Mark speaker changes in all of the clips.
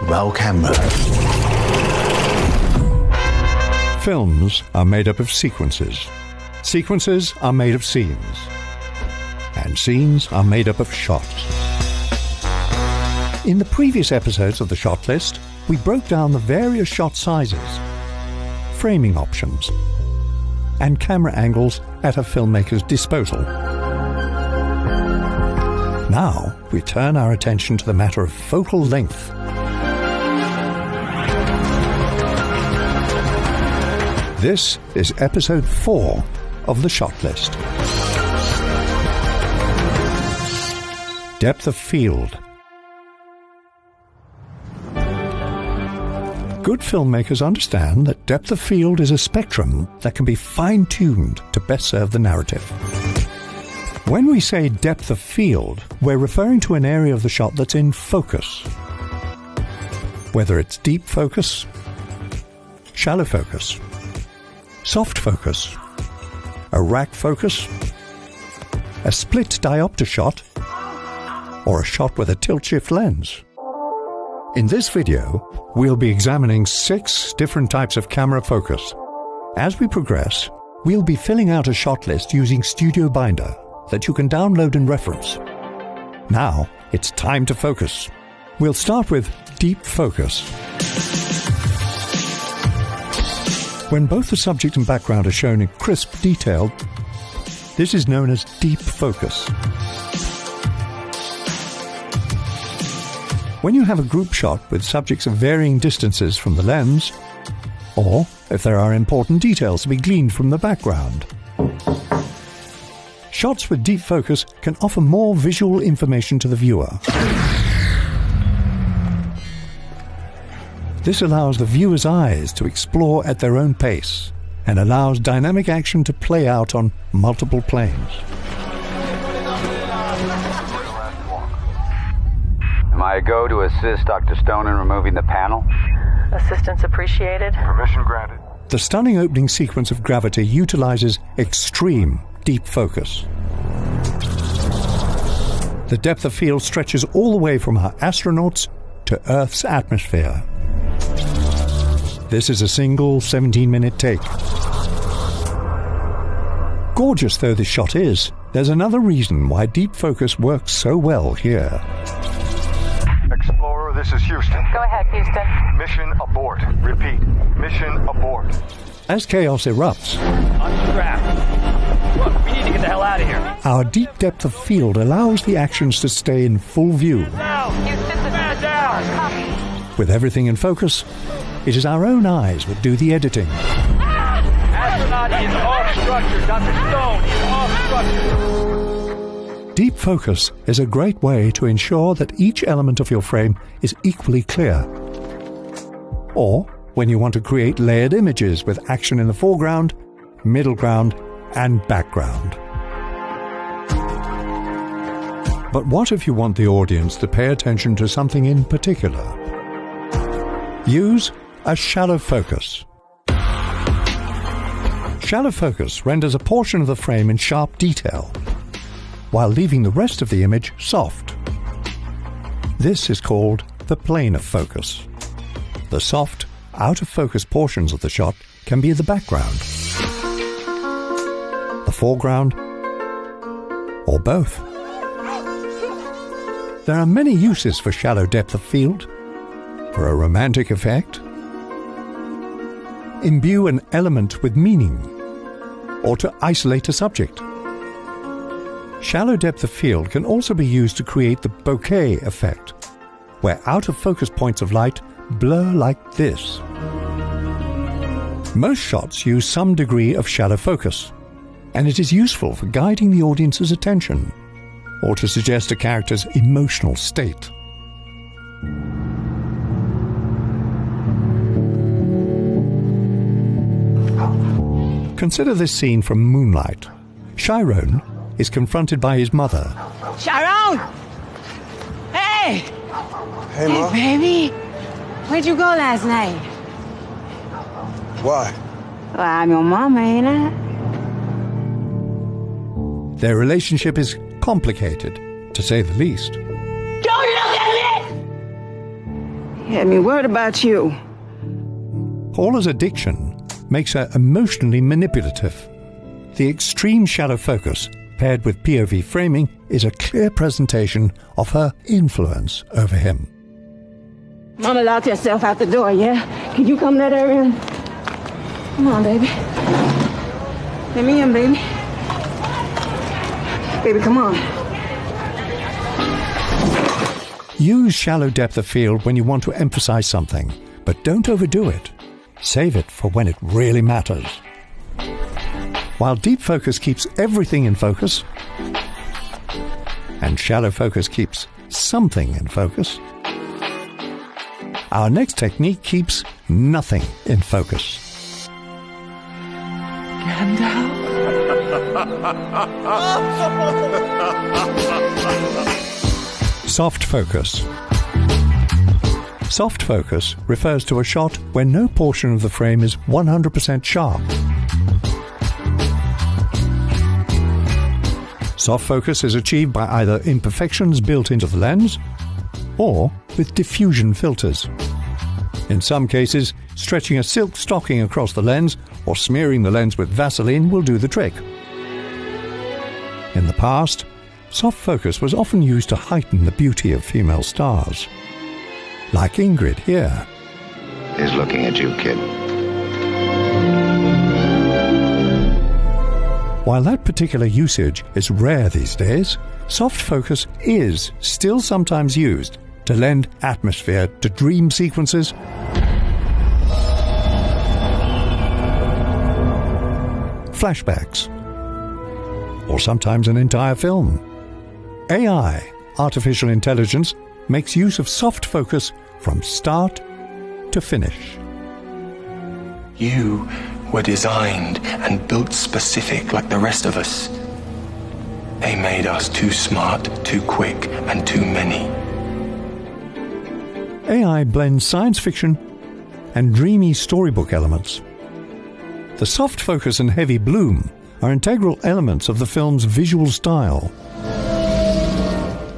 Speaker 1: Roll camera.
Speaker 2: Films are made up of sequences. Sequences are made of scenes. And scenes are made up of shots. In the previous episodes of the shot list, we broke down the various shot sizes, framing options, and camera angles at a filmmaker's disposal. Now we turn our attention to the matter of focal length. This is episode 4 of the shot list. Depth of field. Good filmmakers understand that depth of field is a spectrum that can be fine-tuned to best serve the narrative. When we say depth of field, we're referring to an area of the shot that's in focus. Whether it's deep focus, shallow focus, soft focus, a rack focus, a split diopter shot, or a shot with a tilt-shift lens. In this video, we'll be examining 6 different types of camera focus. As we progress, we'll be filling out a shot list using StudioBinder that you can download and reference. Now, it's time to focus. We'll start with deep focus. When both the subject and background are shown in crisp detail, this is known as deep focus. When you have a group shot with subjects of varying distances from the lens, or if there are important details to be gleaned from the background. Shots with deep focus can offer more visual information to the viewer. This allows the viewer's eyes to explore at their own pace and allows dynamic action to play out on multiple planes.
Speaker 3: Am I a go to assist Dr. Stone in removing the panel?
Speaker 4: Assistance appreciated.
Speaker 3: Permission granted.
Speaker 2: The stunning opening sequence of Gravity utilizes extreme deep focus. The depth of field stretches all the way from our astronauts to Earth's atmosphere. This is a single 17-minute take. Gorgeous though this shot is, there's another reason why deep focus works so well here.
Speaker 5: Explorer, this is Houston.
Speaker 4: Go ahead, Houston.
Speaker 5: Mission abort. Repeat. Mission abort.
Speaker 2: As chaos erupts,
Speaker 6: On track. Look, we need to get the hell out of here.
Speaker 2: our deep depth of field allows the actions to stay in full view.
Speaker 6: Down!
Speaker 4: Houston,
Speaker 6: Man down!
Speaker 2: With everything in focus, it is our own eyes that do the editing.
Speaker 6: Astronaut is off structure. Dr. Stone is off structure.
Speaker 2: Deep focus is a great way to ensure that each element of your frame is equally clear. Or when you want to create layered images with action in the foreground, middle ground, and background. But what if you want the audience to pay attention to something in particular? Use a shallow focus. Shallow focus renders a portion of the frame in sharp detail, while leaving the rest of the image soft. This is called the plane of focus. The soft, out-of-focus portions of the shot can be the background, the foreground, or both. There are many uses for shallow depth of field. For a romantic effect, imbue an element with meaning, or to isolate a subject. Shallow depth of field can also be used to create the bokeh effect, where out-of-focus points of light blur like this. Most shots use some degree of shallow focus, and it is useful for guiding the audience's attention, or to suggest a character's emotional state. Consider this scene from Moonlight. Chiron is confronted by his mother.
Speaker 7: Sharon! Hey!
Speaker 5: Hey, Mom.
Speaker 7: Baby! Where'd you go last night?
Speaker 5: Why?
Speaker 7: Well, I'm your mama, ain't I?
Speaker 2: Their relationship is complicated, to say the least.
Speaker 7: Don't look at me! Had me worried about you.
Speaker 2: Paula's addiction makes her emotionally manipulative. The extreme shadow focus, paired with POV framing, is a clear presentation of her influence over him.
Speaker 7: Mama locked herself out the door, yeah? Can you come let her in? Come on, baby. Let me in, baby. Baby, come on.
Speaker 2: Use shallow depth of field when you want to emphasize something, but don't overdo it. Save it for when it really matters. While deep focus keeps everything in focus, and shallow focus keeps something in focus, our next technique keeps nothing in focus. Soft focus. Soft focus refers to a shot where no portion of the frame is 100% sharp. Soft focus is achieved by either imperfections built into the lens or with diffusion filters. In some cases, stretching a silk stocking across the lens or smearing the lens with Vaseline will do the trick. In the past, soft focus was often used to heighten the beauty of female stars. Like Ingrid here.
Speaker 1: He's looking at you, kid.
Speaker 2: While that particular usage is rare these days, soft focus is still sometimes used to lend atmosphere to dream sequences, flashbacks, or sometimes an entire film. AI, artificial intelligence, makes use of soft focus from start to finish.
Speaker 8: You were designed and built specific like the rest of us. They made us too smart, too quick, and too many.
Speaker 2: AI blends science fiction and dreamy storybook elements. The soft focus and heavy bloom are integral elements of the film's visual style,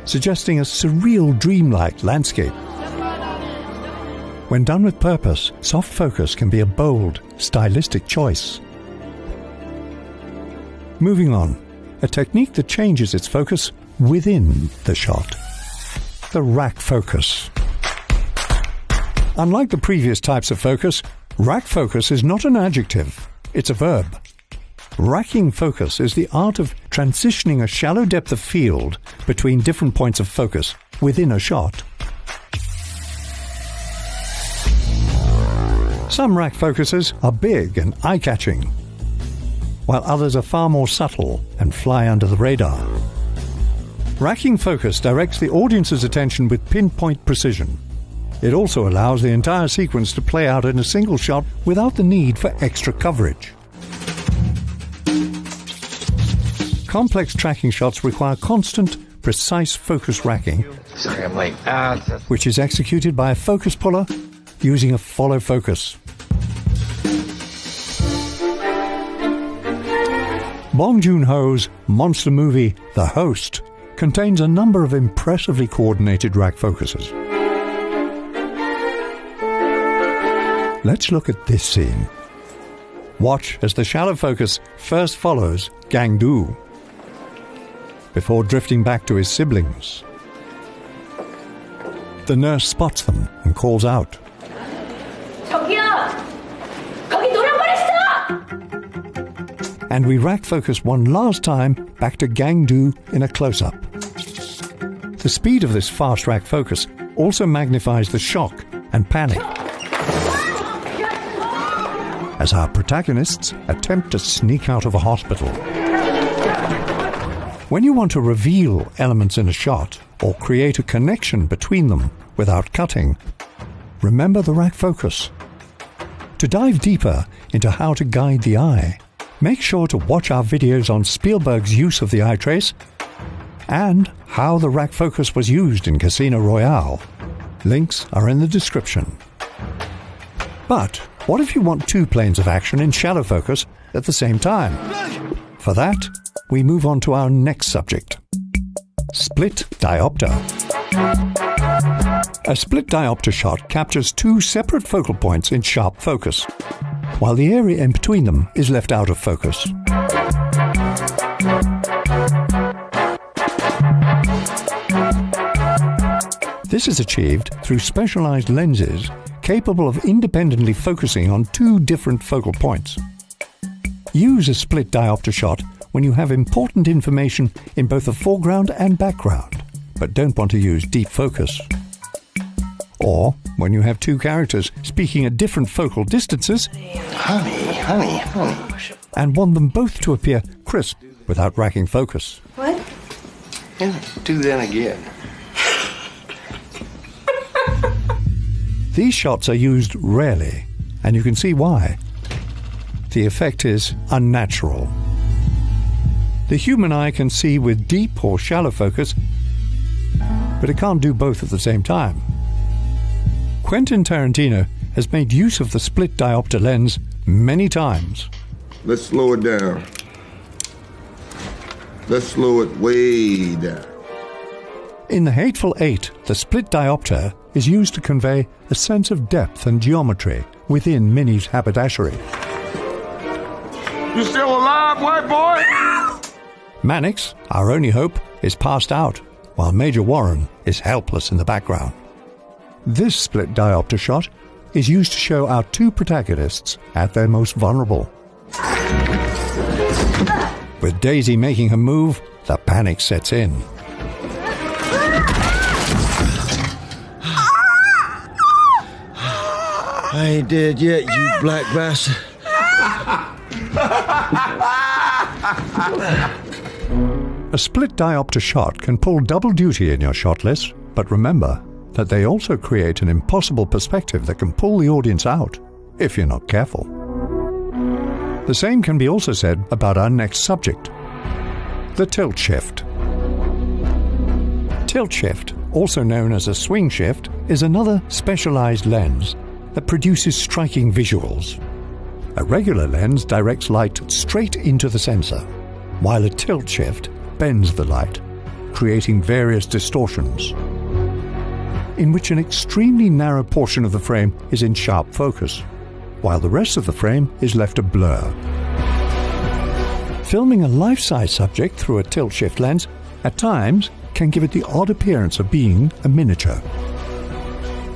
Speaker 2: suggesting a surreal, dreamlike landscape. When done with purpose, soft focus can be a bold, stylistic choice. Moving on, a technique that changes its focus within the shot. The rack focus. Unlike the previous types of focus, rack focus is not an adjective, it's a verb. Racking focus is the art of transitioning a shallow depth of field between different points of focus within a shot. Some rack focuses are big and eye-catching, while others are far more subtle and fly under the radar. Racking focus directs the audience's attention with pinpoint precision. It also allows the entire sequence to play out in a single shot without the need for extra coverage. Complex tracking shots require constant, precise focus racking,
Speaker 1: Sorry, I'm late.
Speaker 2: which is executed by a focus puller using a follow focus. Bong Joon-ho's monster movie The Host contains a number of impressively coordinated rack focuses. Let's look at this scene. Watch as the shallow focus first follows Gang-doo before drifting back to his siblings. The nurse spots them and calls out.
Speaker 9: 저기요! 거기 노란
Speaker 2: And we rack focus one last time back to Gang-doo in a close-up. The speed of this fast rack focus also magnifies the shock and panic as our protagonists attempt to sneak out of a hospital. When you want to reveal elements in a shot or create a connection between them without cutting, remember the rack focus. To dive deeper into how to guide the eye, make sure to watch our videos on Spielberg's use of the eye trace and how the rack focus was used in Casino Royale. Links are in the description. But what if you want two planes of action in shallow focus at the same time? For that, we move on to our next subject. Split diopter. A split diopter shot captures two separate focal points in sharp focus, while the area in between them is left out of focus. This is achieved through specialized lenses capable of independently focusing on two different focal points. Use a split diopter shot when you have important information in both the foreground and background, but don't want to use deep focus. Or when you have two characters speaking at different focal distances,
Speaker 1: Honey.
Speaker 2: and want them both to appear crisp without racking focus.
Speaker 7: What?
Speaker 1: Yeah, do that again.
Speaker 2: These shots are used rarely, and you can see why. The effect is unnatural. The human eye can see with deep or shallow focus, but it can't do both at the same time. Quentin Tarantino has made use of the split diopter lens many times.
Speaker 5: Let's slow it down. Let's slow it way down.
Speaker 2: In The Hateful Eight, the split diopter is used to convey a sense of depth and geometry within Minnie's haberdashery.
Speaker 5: You still alive, white boy?
Speaker 2: Mannix, our only hope, is passed out, while Major Warren is helpless in the background. This split diopter shot is used to show our two protagonists at their most vulnerable. With Daisy making her move, the panic sets in.
Speaker 10: I ain't dead yet, you black bastard.
Speaker 2: A split diopter shot can pull double duty in your shot list, but remember that they also create an impossible perspective that can pull the audience out, if you're not careful. The same can be also said about our next subject, the tilt shift. Tilt shift, also known as a swing shift, is another specialized lens that produces striking visuals. A regular lens directs light straight into the sensor, while a tilt shift bends the light, creating various distortions, in which an extremely narrow portion of the frame is in sharp focus, while the rest of the frame is left a blur. Filming a life-size subject through a tilt shift lens at times can give it the odd appearance of being a miniature,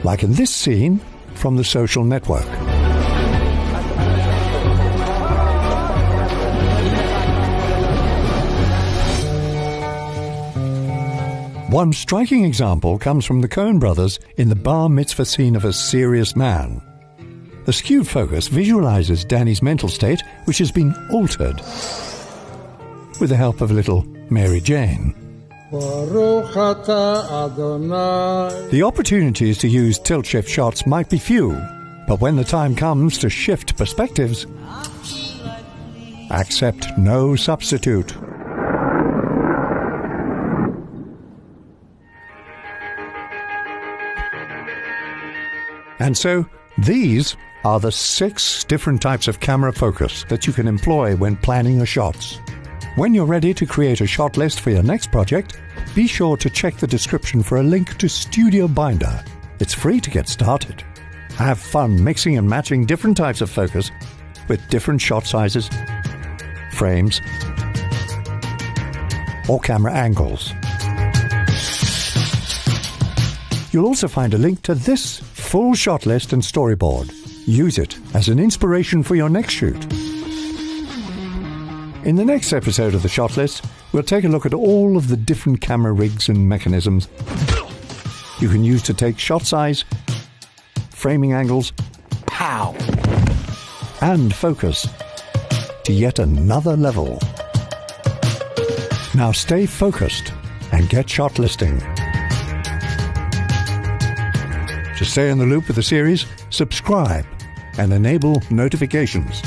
Speaker 2: like in this scene from The Social Network. One striking example comes from the Coen brothers in the bar mitzvah scene of A Serious Man. The skewed focus visualizes Danny's mental state, which has been altered with the help of little Mary Jane. The opportunities to use tilt-shift shots might be few, but when the time comes to shift perspectives, accept no substitute. And so, these are the 6 different types of camera focus that you can employ when planning your shots. When you're ready to create a shot list for your next project, be sure to check the description for a link to StudioBinder. It's free to get started. Have fun mixing and matching different types of focus with different shot sizes, frames, or camera angles. You'll also find a link to this full shot list and storyboard. Use it as an inspiration for your next shoot. In the next episode of the Shot List, we'll take a look at all of the different camera rigs and mechanisms you can use to take shot size, framing angles, and focus to yet another level. Now stay focused and get shot listing. To stay in the loop with the series, subscribe and enable notifications.